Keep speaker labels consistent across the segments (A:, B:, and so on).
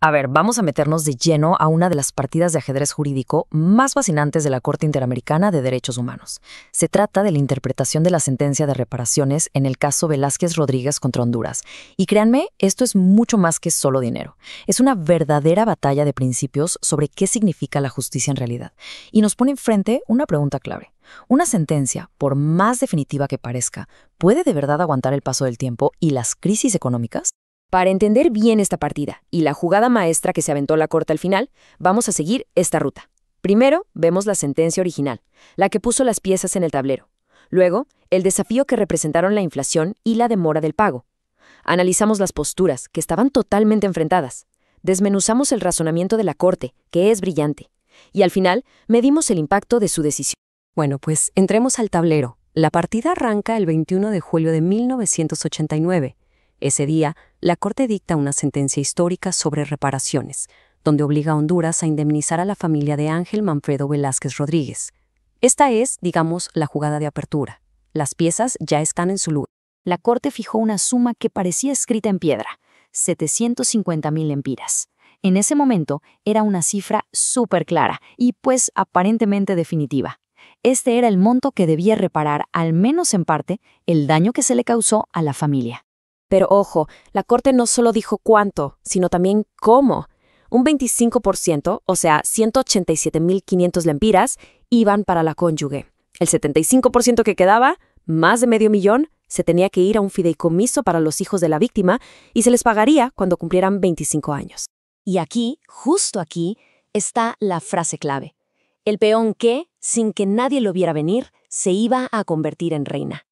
A: A ver, vamos a meternos de lleno a una de las partidas de ajedrez jurídico más fascinantes de la Corte Interamericana de Derechos Humanos. Se trata de la interpretación de la sentencia de reparaciones en el caso Velázquez Rodríguez contra Honduras. Y créanme, esto es mucho más que solo dinero. Es una verdadera batalla de principios sobre qué significa la justicia en realidad. Y nos pone enfrente una pregunta clave. ¿Una sentencia, por más definitiva que parezca, puede de verdad aguantar el paso del tiempo y las crisis económicas?
B: Para entender bien esta partida y la jugada maestra que se aventó la Corte al final, vamos a seguir esta ruta. Primero, vemos la sentencia original, la que puso las piezas en el tablero. Luego, el desafío que representaron la inflación y la demora del pago. Analizamos las posturas, que estaban totalmente enfrentadas. Desmenuzamos el razonamiento de la Corte, que es brillante. Y al final, medimos el impacto de su decisión.
C: Bueno, pues entremos al tablero. La partida arranca el 21 de julio de 1989. Ese día, la Corte dicta una sentencia histórica sobre reparaciones, donde obliga a Honduras a indemnizar a la familia de Ángel Manfredo Velázquez Rodríguez. Esta es, digamos, la jugada de apertura. Las piezas ya están en su lugar.
D: La Corte fijó una suma que parecía escrita en piedra, 750,000 lempiras. En ese momento era una cifra súper clara y, pues, aparentemente definitiva. Este era el monto que debía reparar, al menos en parte, el daño que se le causó a la familia.
B: Pero ojo, la Corte no solo dijo cuánto, sino también cómo. Un 25%, o sea, 187,500 lempiras, iban para la cónyuge. El 75% que quedaba, más de $500,000, se tenía que ir a un fideicomiso para los hijos de la víctima y se les pagaría cuando cumplieran 25 años.
D: Y aquí, justo aquí, está la frase clave. El peón que, sin que nadie lo viera venir, se iba a convertir en reina.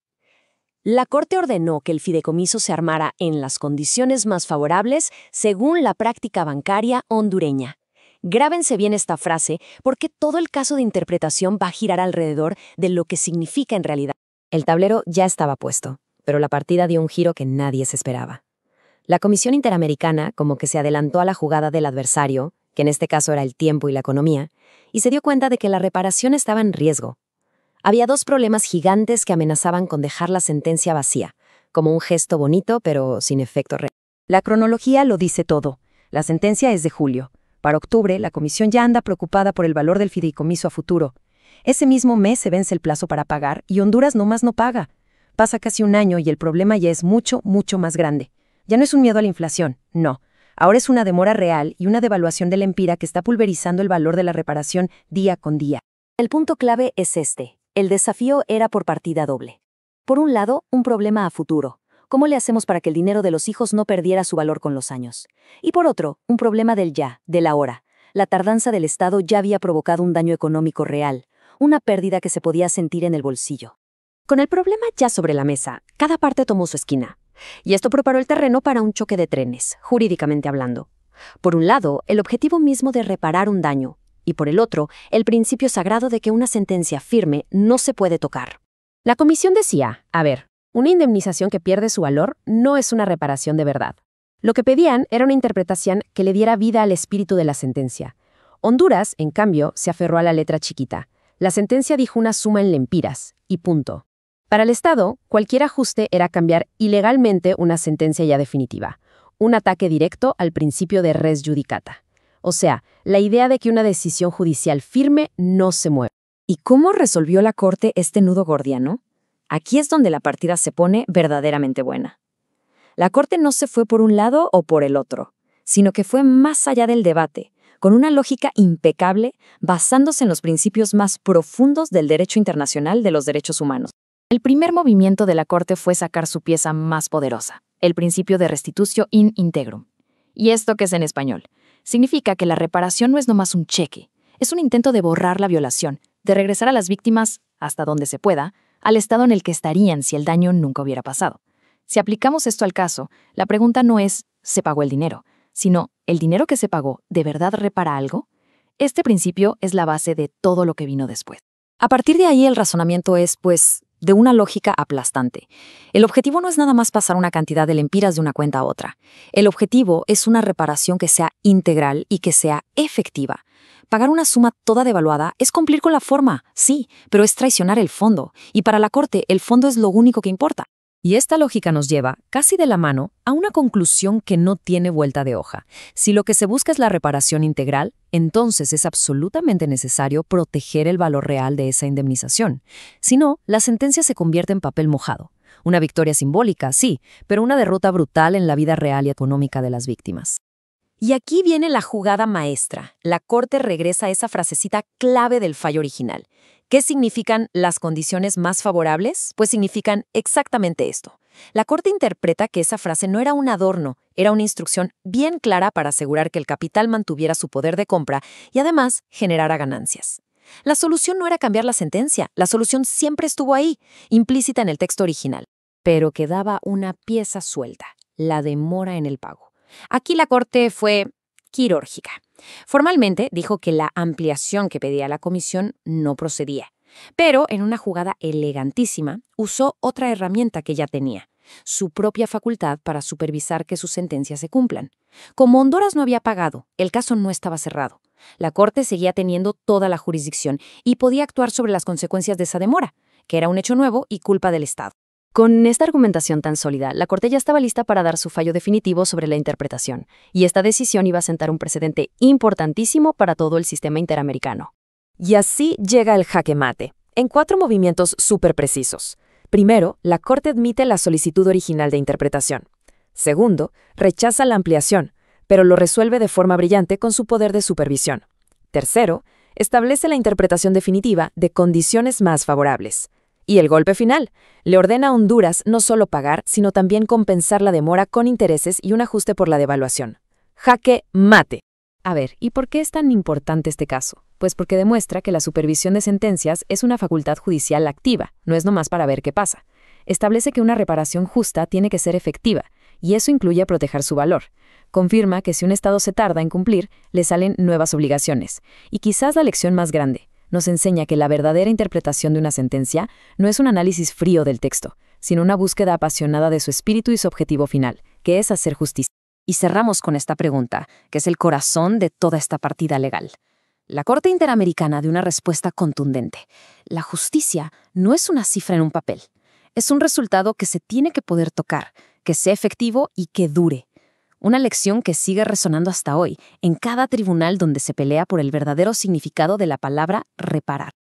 D: La Corte ordenó que el fideicomiso se armara en las condiciones más favorables según la práctica bancaria hondureña. Grábense bien esta frase porque todo el caso de interpretación va a girar alrededor de lo que significa en realidad.
B: El tablero ya estaba puesto, pero la partida dio un giro que nadie se esperaba. La Comisión Interamericana como que se adelantó a la jugada del adversario, que en este caso era el tiempo y la economía, y se dio cuenta de que la reparación estaba en riesgo. Había dos problemas gigantes que amenazaban con dejar la sentencia vacía, como un gesto bonito pero sin efecto real. La cronología lo dice todo. La sentencia es de julio. Para octubre, la comisión ya anda preocupada por el valor del fideicomiso a futuro. Ese mismo mes se vence el plazo para pagar y Honduras nomás no paga. Pasa casi un año y el problema ya es mucho, mucho más grande. Ya no es un miedo a la inflación, no. Ahora es una demora real y una devaluación del lempira que está pulverizando el valor de la reparación día con día.
D: El punto clave es este. El desafío era por partida doble. Por un lado, un problema a futuro. ¿Cómo le hacemos para que el dinero de los hijos no perdiera su valor con los años? Y por otro, un problema del ya, del ahora. La tardanza del Estado ya había provocado un daño económico real, una pérdida que se podía sentir en el bolsillo.
B: Con el problema ya sobre la mesa, cada parte tomó su esquina. Y esto preparó el terreno para un choque de trenes, jurídicamente hablando. Por un lado, el objetivo mismo de reparar un daño, y por el otro, el principio sagrado de que una sentencia firme no se puede tocar. La comisión decía, a ver, una indemnización que pierde su valor no es una reparación de verdad. Lo que pedían era una interpretación que le diera vida al espíritu de la sentencia. Honduras, en cambio, se aferró a la letra chiquita. La sentencia dijo una suma en lempiras, y punto. Para el Estado, cualquier ajuste era cambiar ilegalmente una sentencia ya definitiva, un ataque directo al principio de res judicata. O sea, la idea de que una decisión judicial firme no se mueve.
D: ¿Y cómo resolvió la Corte este nudo gordiano? Aquí es donde la partida se pone verdaderamente buena. La Corte no se fue por un lado o por el otro, sino que fue más allá del debate, con una lógica impecable basándose en los principios más profundos del derecho internacional de los derechos humanos.
A: El primer movimiento de la Corte fue sacar su pieza más poderosa, el principio de restitutio in integrum. ¿Y esto qué es en español? Significa que la reparación no es nomás un cheque, es un intento de borrar la violación, de regresar a las víctimas, hasta donde se pueda, al estado en el que estarían si el daño nunca hubiera pasado. Si aplicamos esto al caso, la pregunta no es ¿se pagó el dinero?, sino ¿el dinero que se pagó de verdad repara algo? Este principio es la base de todo lo que vino después.
D: A partir de ahí el razonamiento es, pues, de una lógica aplastante. El objetivo no es nada más pasar una cantidad de lempiras de una cuenta a otra. El objetivo es una reparación que sea integral y que sea efectiva. Pagar una suma toda devaluada es cumplir con la forma, sí, pero es traicionar el fondo. Y para la Corte, el fondo es lo único que importa.
C: Y esta lógica nos lleva, casi de la mano, a una conclusión que no tiene vuelta de hoja. Si lo que se busca es la reparación integral, entonces es absolutamente necesario proteger el valor real de esa indemnización. Si no, la sentencia se convierte en papel mojado. Una victoria simbólica, sí, pero una derrota brutal en la vida real y económica de las víctimas.
D: Y aquí viene la jugada maestra. La Corte regresa a esa frasecita clave del fallo original. ¿Qué significan las condiciones más favorables? Pues significan exactamente esto. La Corte interpreta que esa frase no era un adorno, era una instrucción bien clara para asegurar que el capital mantuviera su poder de compra y además generara ganancias. La solución no era cambiar la sentencia, la solución siempre estuvo ahí, implícita en el texto original. Pero quedaba una pieza suelta, la demora en el pago. Aquí la Corte fue quirúrgica. Formalmente dijo que la ampliación que pedía la comisión no procedía, pero en una jugada elegantísima usó otra herramienta que ya tenía, su propia facultad para supervisar que sus sentencias se cumplan. Como Honduras no había pagado, el caso no estaba cerrado. La Corte seguía teniendo toda la jurisdicción y podía actuar sobre las consecuencias de esa demora, que era un hecho nuevo y culpa del Estado.
B: Con esta argumentación tan sólida, la Corte ya estaba lista para dar su fallo definitivo sobre la interpretación, y esta decisión iba a sentar un precedente importantísimo para todo el sistema interamericano.
E: Y así llega el jaque mate, en 4 movimientos súper precisos. Primero, la Corte admite la solicitud original de interpretación. Segundo, rechaza la ampliación, pero lo resuelve de forma brillante con su poder de supervisión. Tercero, establece la interpretación definitiva de condiciones más favorables. Y el golpe final, le ordena a Honduras no solo pagar, sino también compensar la demora con intereses y un ajuste por la devaluación. Jaque mate.
C: A ver, ¿y por qué es tan importante este caso? Pues porque demuestra que la supervisión de sentencias es una facultad judicial activa, no es nomás para ver qué pasa. Establece que una reparación justa tiene que ser efectiva, y eso incluye proteger su valor. Confirma que si un Estado se tarda en cumplir, le salen nuevas obligaciones. Y quizás la lección más grande, nos enseña que la verdadera interpretación de una sentencia no es un análisis frío del texto, sino una búsqueda apasionada de su espíritu y su objetivo final, que es hacer justicia.
D: Y cerramos con esta pregunta, que es el corazón de toda esta partida legal. La Corte Interamericana dio una respuesta contundente. La justicia no es una cifra en un papel. Es un resultado que se tiene que poder tocar, que sea efectivo y que dure. Una lección que sigue resonando hasta hoy, en cada tribunal donde se pelea por el verdadero significado de la palabra reparar.